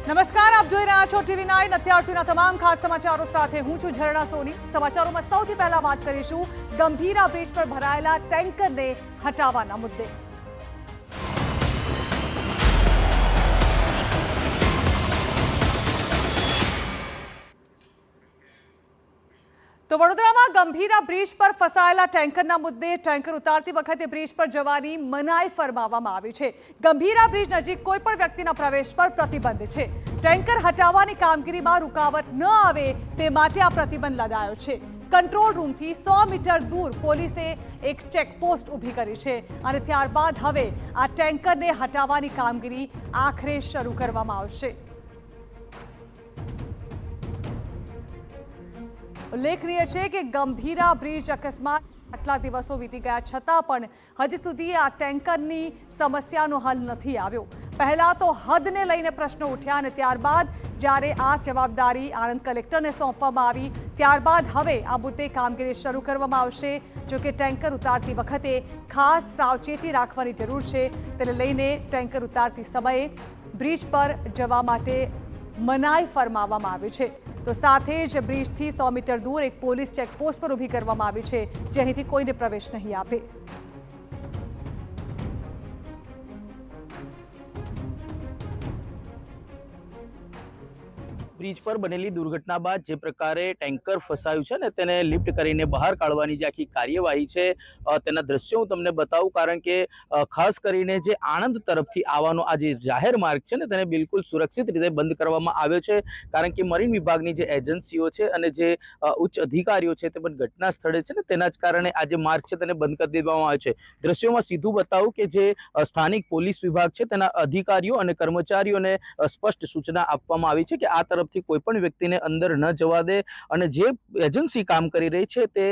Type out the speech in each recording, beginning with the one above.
નમસ્કાર, આપ જોઈ રહ્યા છો TV9 અત્યાર સુધીના તમામ ખાસ સમાચારો સાથે હું છું ઝરણા સોની। સમાચારોમાં સૌથી પહેલા વાત કરીશું ગંભીરા બ્રિજ પર ભરાયેલા ટેન્કરને હટાવવાના મુદ્દે। તો વડોદરામાં ગંભીરા બ્રિજ પર ફસાયેલા ટેન્કરના મુદ્દે ટેન્કર ઉતારતી વખતે બ્રિજ પર જવાની મનાઈ ફરમાવવામાં આવી છે। ગંભીરા બ્રિજ નજીક કોઈ પણ વ્યક્તિના પ્રવેશ પર પ્રતિબંધ છે। ટેન્કર હટાવવાની કામગીરીમાં રૂકાવટ ન આવે તે માટે આ પ્રતિબંધ લગાવ્યો છે। કંટ્રોલ રૂમથી 100 મીટર દૂર પોલીસે એક ચેકપોસ્ટ ઊભી કરી છે અને ત્યારબાદ હવે આ ટેન્કરને હટાવવાની કામગીરી આખરે શરૂ કરવામાં આવશે। ઉલ્લેખનીય છે કે ગંભીરા બ્રિજ અકસ્માત આટલા દિવસો વીતી ગયા છતાં પણ હજી સુધી આ ટેન્કરની સમસ્યાનો હલ નથી આવ્યો। પહેલા તો હદને લઈને પ્રશ્નો ઉઠ્યા અને ત્યારબાદ જ્યારે આ જવાબદારી આણંદ કલેક્ટરને સોંપવામાં આવી ત્યારબાદ હવે આ મુદ્દે કામગીરી શરૂ કરવામાં આવશે। જો કે ટેન્કર ઉતારતી વખતે ખાસ સાવચેતી રાખવાની જરૂર છે, તેને લઈને ટેન્કર ઉતારતી સમયે બ્રિજ પર જવા માટે મનાઈ ફરમાવવામાં આવી છે। તો સાથે જ બ્રિજથી 100 મીટર દૂર એક પોલીસ ચેકપોસ્ટ પર ઊભી કરવામાં આવી છે, જે અહીંથી કોઈને પ્રવેશ નહીં આપે। બ્રિજ પર બનેલી દુર્ઘટના બાદ જે પ્રકારે ટેન્કર ફસાયું છે ને તેને લિફ્ટ કરીને બહાર કાઢવાની જે આખી કાર્યવાહી છે તેના દ્રશ્યો હું તમને બતાવું, કારણ કે ખાસ કરીને જે આણંદ તરફથી આવવાનો આ જે જાહેર માર્ગ છે ને તેને બિલકુલ સુરક્ષિત રીતે બંધ કરવામાં આવ્યો છે, કારણ કે મરીન વિભાગની જે એજન્સીઓ છે અને જે ઉચ્ચ અધિકારીઓ છે તે પણ ઘટના સ્થળે છે ને તેના જ કારણે આ જે માર્ગ છે તેને બંધ કરી દેવામાં આવ્યો છે। દ્રશ્યોમાં સીધું બતાવું કે જે સ્થાનિક પોલીસ વિભાગ છે તેના અધિકારીઓ અને કર્મચારીઓને સ્પષ્ટ સૂચના આપવામાં આવી છે કે આ તરફ કોઈ પણ વ્યક્તિને અંદર ન જવા દે અને જે એજન્સી કામ કરી રહી છે તે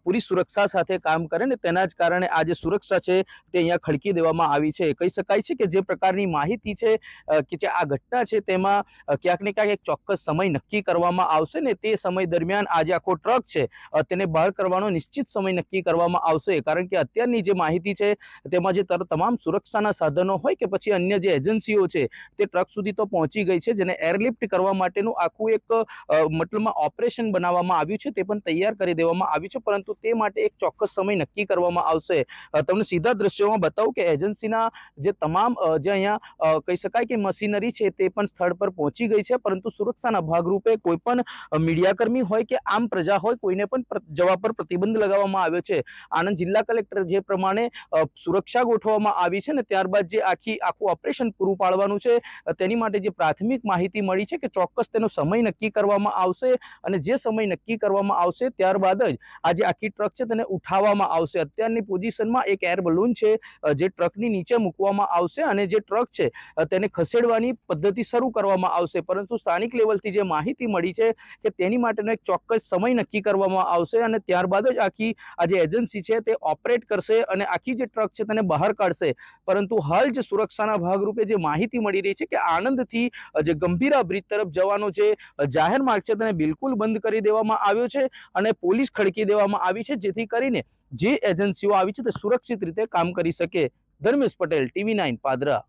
પૂરી સુરક્ષા સાથે કામ કરે ને તેના જ કારણે આ જે સુરક્ષા છે તે અહીંયા ખડકી દેવામાં આવી છે। કહી શકાય છે કે જે પ્રકારની માહિતી છે કે જે આ ઘટના છે તેમાં ક્યાંક ને ક્યાંક એક ચોક્કસ સમય નક્કી કરવામાં આવશે ને તે સમય દરમિયાન આ જે આખો ટ્રક છે તેને બહાર કરવાનો નિશ્ચિત સમય નક્કી કરવામાં આવશે, કારણ કે અત્યારની જે માહિતી છે તેમાં જે તમામ સુરક્ષાના સાધનો હોય કે પછી અન્ય જે એજન્સીઓ છે તે ટ્રક સુધી તો પહોંચી ગઈ છે, જેને એરલિફ્ટ કરવા માટે આખું એક મતલબમાં ઓપરેશન બનાવવામાં આવ્યું છે, તે પણ તૈયાર કરી દેવામાં આવ્યું છે, પરંતુ તે માટે એક ચોક્કસ સમય નક્કી કરવામાં આવશે। તમને સીધા દ્રશ્યોમાં બતાવું કે એજન્સીના જે તમામ જે અહીંયા કહી શકાય કે મશીનરી છે તે પણ સ્થળ પર પહોંચી ગઈ છે, પરંતુ સુરક્ષાના ભાગરૂપે કોઈ પણ મીડિયાકર્મી હોય કે આમ પ્રજા હોય કોઈને પણ જવા પર પ્રતિબંધ લગાવવામાં આવ્યો છે। આણંદ જિલ્લા કલેક્ટર જે પ્રમાણે સુરક્ષા ગોઠવવામાં આવી છે ને ત્યારબાદ જે આખું ઓપરેશન પૂરું પાડવાનું છે તેની માટે જે પ્રાથમિક માહિતી મળી છે કે ચોક્કસ તેનો સમય નક્કી કરવામાં આવશે અને જે સમય નક્કી કરવામાં આવશે ત્યારબાદ જ આ જે આખી ટ્રક છે તેને ઉઠાવવામાં આવશે। અત્યારની પોઝિશનમાં એક એર બલૂન છે જે ટ્રકની નીચે મૂકવામાં આવશે અને જે ટ્રક છે તેને ખસેડવાની પદ્ધતિ શરૂ કરવામાં આવશે, પરંતુ સ્થાનિક લેવલથી જે માહિતી મળી છે કે તેની માટેનો એક ચોક્કસ સમય નક્કી કરવામાં આવશે અને ત્યારબાદ જ આખી આ જે એજન્સી છે તે ઓપરેટ કરશે અને આખી જે ટ્રક છે તેને બહાર કાઢશે। પરંતુ હાલ જે સુરક્ષાના ભાગરૂપે જે માહિતી મળી રહી છે કે આણંદથી જે ગંભીરા બ્રિજ તરફ જવાનો જે જાહેર માર્ગ છે તેને બિલકુલ બંધ કરી દેવામાં આવ્યો છે અને પોલીસ ખડકી દેવામાં આવી છે, જેથી કરીને જે એજન્સીઓ આવી છે તે સુરક્ષિત રીતે કામ કરી શકે। ધર્મેશ પટેલ, TV9 પાદરા।